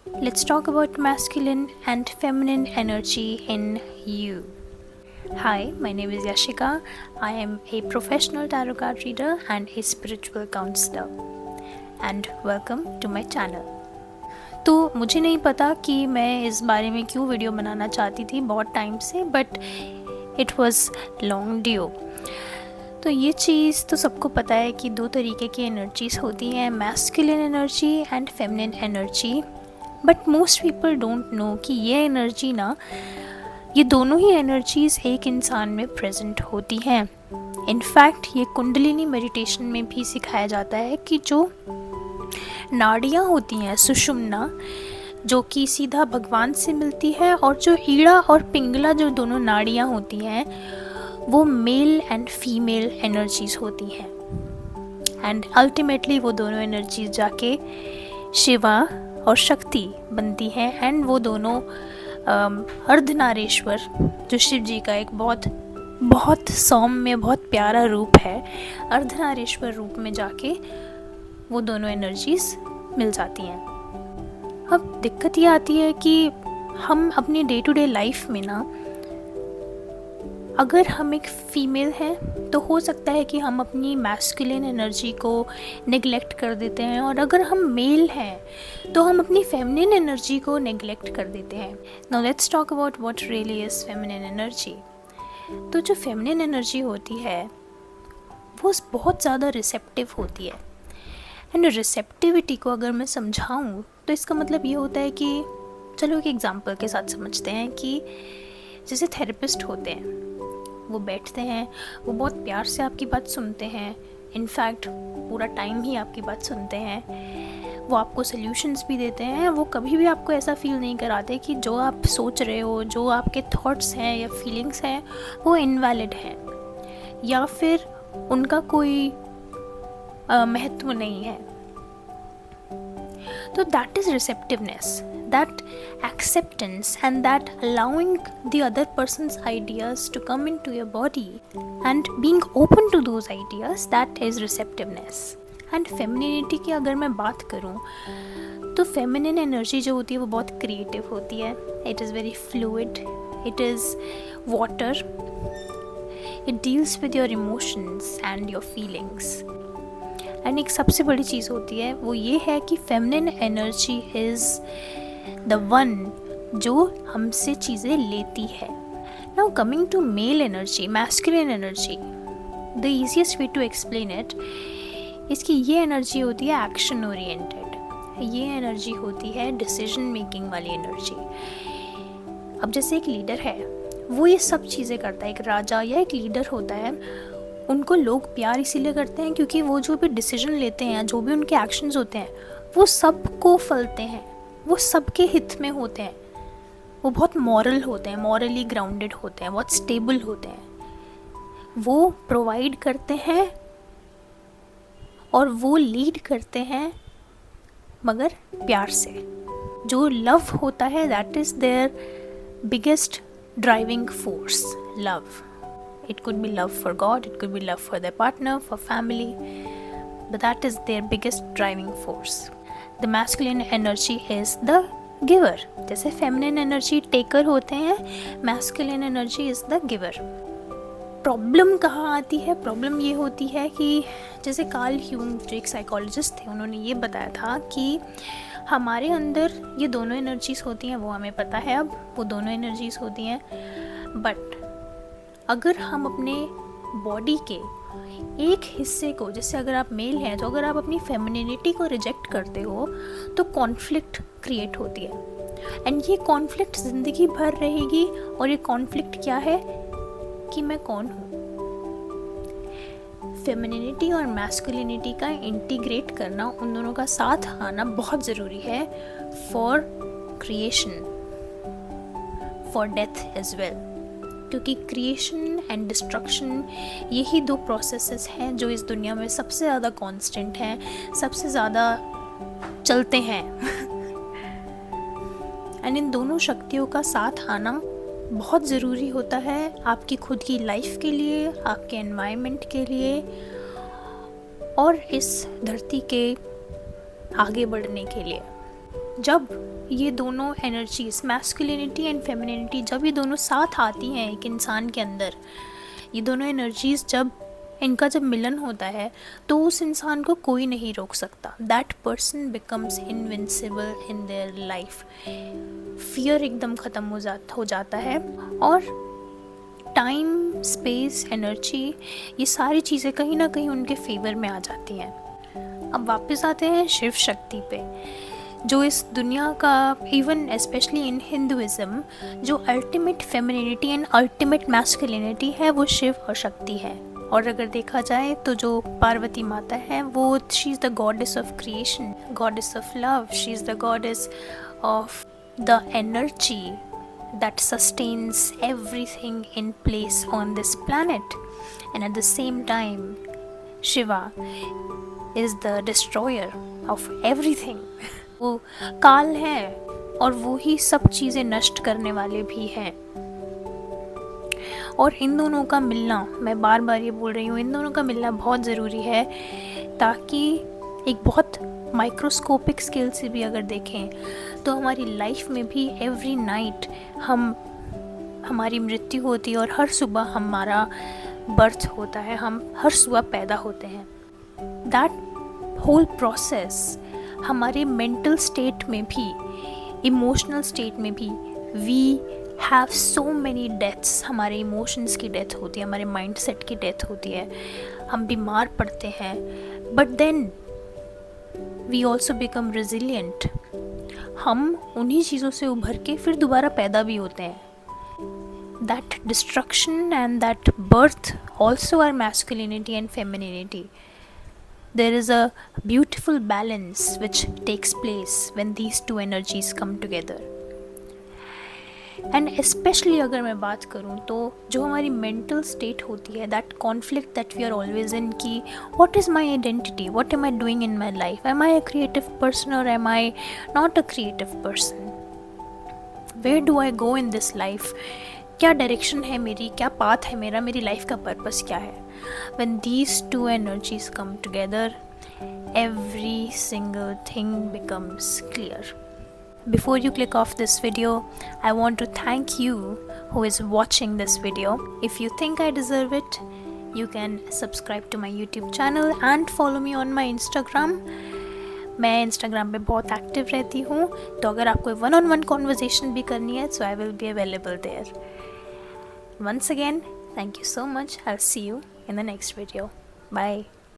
Let's talk about masculine and feminine energy in you. Hi, my name is Yashika. I am a professional tarot card reader and a spiritual counselor. And welcome to my channel. तो मुझे नहीं पता कि मैं इस बारे में क्यों वीडियो बनाना चाहती थी बहुत टाइम से, but it was long due. तो ये चीज़ तो सबको पता है कि दो तरीके की एनर्जीज़ होती हैं, masculine energy and feminine energy. But most people don't know कि ये एनर्जी ना, ये दोनों ही एनर्जीज़ एक इंसान में प्रेजेंट होती हैं। इनफैक्ट ये कुंडलिनी मेडिटेशन में भी सिखाया जाता है कि जो नाड़ियाँ होती हैं, सुषुम्ना, जो कि सीधा भगवान से मिलती है, और जो ईड़ा और पिंगला जो दोनों नाड़ियाँ होती हैं, वो मेल एंड फीमेल एनर्जीज़ होती हैं। एंड अल्टीमेटली वो दोनों एनर्जीज जाके शिवा और शक्ति बनती हैं। एंड वो दोनों अर्धनारीश्वर, जो शिव जी का एक बहुत सौम्य, बहुत प्यारा रूप है, अर्धनारीश्वर रूप में जाके वो दोनों एनर्जीज मिल जाती हैं। अब दिक्कत ये आती है कि हम अपनी डे टू डे लाइफ में ना, अगर हम एक फ़ीमेल हैं तो हो सकता है कि हम अपनी मैस्कुलिन एनर्जी को नेग्लेक्ट कर देते हैं, और अगर हम मेल हैं तो हम अपनी फेमिनिन एनर्जी को नेग्लेक्ट कर देते हैं। Now let's talk about what really is feminine energy. तो जो फेमिनिन एनर्जी होती है वो बहुत ज़्यादा रिसेप्टिव होती है। एंड रिसेप्टिविटी को अगर मैं समझाऊँ तो इसका मतलब ये होता है कि, चलो एक एग्जांपल के साथ समझते हैं कि जैसे थेरेपिस्ट होते हैं, वो बैठते हैं, वो बहुत प्यार से आपकी बात सुनते हैं, इनफैक्ट पूरा टाइम ही आपकी बात सुनते हैं, वो आपको सल्यूशंस भी देते हैं। वो कभी भी आपको ऐसा फील नहीं कराते कि जो आप सोच रहे हो, जो आपके थॉट्स हैं या फीलिंग्स हैं, वो इनवैलिड हैं या फिर उनका कोई महत्व नहीं है। तो that is receptiveness, that acceptance and that allowing the other person's ideas to come into your body and being open to those ideas, that is receptiveness. And femininity की अगर मैं बात करूँ तो feminine energy जो होती है वो बहुत creative होती है। It is very fluid, it is water, it deals with your emotions and your feelings. And एक सबसे बड़ी चीज़ होती है वो ये है कि feminine energy is the one जो हमसे चीज़ें लेती है। Now coming to male energy, masculine energy, the easiest way to explain it, इसकी ये एनर्जी होती है एक्शन ओरिएंटेड। ये एनर्जी होती है डिसीजन मेकिंग वाली एनर्जी। अब जैसे एक लीडर है, वो ये सब चीज़ें करता है। एक राजा या एक लीडर होता है, उनको लोग प्यार इसीलिए करते हैं क्योंकि वो जो भी डिसीजन लेते हैं, जो भी उनके एक्शंस होते हैं, वो सबको फलते हैं, वो सबके हित में होते हैं। वो बहुत मॉरल होते हैं, मॉरली ग्राउंडेड होते हैं, बहुत स्टेबल होते हैं। वो प्रोवाइड करते हैं और वो लीड करते हैं, मगर प्यार से। जो लव होता है, that is their biggest driving force, love. It could be love for God, it could be love for their partner, for family, but that is their biggest driving force. The masculine energy is the giver. जैसे feminine energy taker होते हैं, masculine energy is the giver. Problem कहाँ आती है? Problem ये होती है कि जैसे कार्ल ह्यूंग जो एक साइकोलॉजिस्ट थे, उन्होंने ये बताया था कि हमारे अंदर ये दोनों एनर्जीज़ होती हैं, वो हमें पता है अब, वो दोनों एनर्जीज़ होती हैं। बट अगर हम अपने बॉडी के एक हिस्से को, जैसे अगर आप मेल हैं तो अगर आप अपनी फेमिनिनिटी को रिजेक्ट करते हो तो कॉन्फ्लिक्ट क्रिएट होती है। एंड ये कॉन्फ्लिक्ट ज़िंदगी भर रहेगी। और ये कॉन्फ्लिक्ट क्या है कि मैं कौन हूँ। फेमिनिनिटी और मैस्कुलिनिटी का इंटीग्रेट करना, उन दोनों का साथ आना बहुत ज़रूरी है for creation, for death as well. क्योंकि क्रिएशन एंड डिस्ट्रक्शन, यही दो प्रोसेसेस हैं जो इस दुनिया में सबसे ज़्यादा कांस्टेंट हैं, सबसे ज़्यादा चलते हैं। एंड इन दोनों शक्तियों का साथ आना बहुत ज़रूरी होता है आपकी खुद की लाइफ के लिए, आपके एनवायरनमेंट के लिए, और इस धरती के आगे बढ़ने के लिए। जब ये दोनों एनर्जीज मैस्कुलिनिटी एंड फेमिनिटी जब ये दोनों साथ आती हैं एक इंसान के अंदर, ये दोनों एनर्जीज जब मिलन होता है तो उस इंसान को कोई नहीं रोक सकता. That person becomes invincible in their life. Fear एकदम ख़त्म हो जाता है और टाइम, स्पेस, एनर्जी, ये सारी चीज़ें कहीं ना कहीं उनके फेवर में आ जाती हैं. अब वापस आते हैं शिव शक्ति पे, जो इस दुनिया का, इवन स्पेशली इन हिंदुइज्म, जो ultimate femininity and ultimate masculinity है वो शिव और शक्ति है. और अगर देखा जाए तो जो पार्वती माता है वो she is the goddess of creation, goddess of love, she is the goddess of the energy that sustains everything in place on this planet. And at the same time, Shiva is the destroyer of everything. वो काल है और वो ही सब चीज़ें नष्ट करने वाले भी हैं. और इन दोनों का मिलना, मैं बार बार ये बोल रही हूँ, इन दोनों का मिलना बहुत ज़रूरी है, ताकि एक बहुत माइक्रोस्कोपिक स्केल से भी अगर देखें तो हमारी लाइफ में भी एवरी नाइट हमारी मृत्यु होती है और हर सुबह हमारा बर्थ होता है, हम हर सुबह पैदा होते हैं. दैट होल प्रोसेस हमारे मेंटल स्टेट में भी, इमोशनल स्टेट में भी, we have so many deaths. हमारे इमोशंस की डेथ होती है, हमारे माइंड सेट की डेथ होती है, हम बीमार पड़ते हैं, but then we also become resilient. हम उन्हीं चीज़ों से उभर के फिर दोबारा पैदा भी होते हैं. That destruction and that birth also are masculinity and femininity. There is a beautiful balance which takes place when these two energies come together. And specially अगर मैं बात करूँ तो जो हमारी मेंटल स्टेट होती है, that conflict that we are always in, कि what is my identity, what am I doing in my life, am I a creative person और am I not a creative person, where do I go in this life, क्या direction है मेरी, क्या path है मेरा, मेरी life का purpose क्या है. When these two energies come together, every single thing becomes clear. Before you click off this video, I want to thank you who is watching this video. If you think I deserve it, you can subscribe to my YouTube channel and follow me on my Instagram. मैं Instagram पे बहुत active रहती हूँ, तो अगर आपको one-on-one conversation भी करनी है, so I will be available there. Once again, thank you so much. I'll see you in the next video. Bye.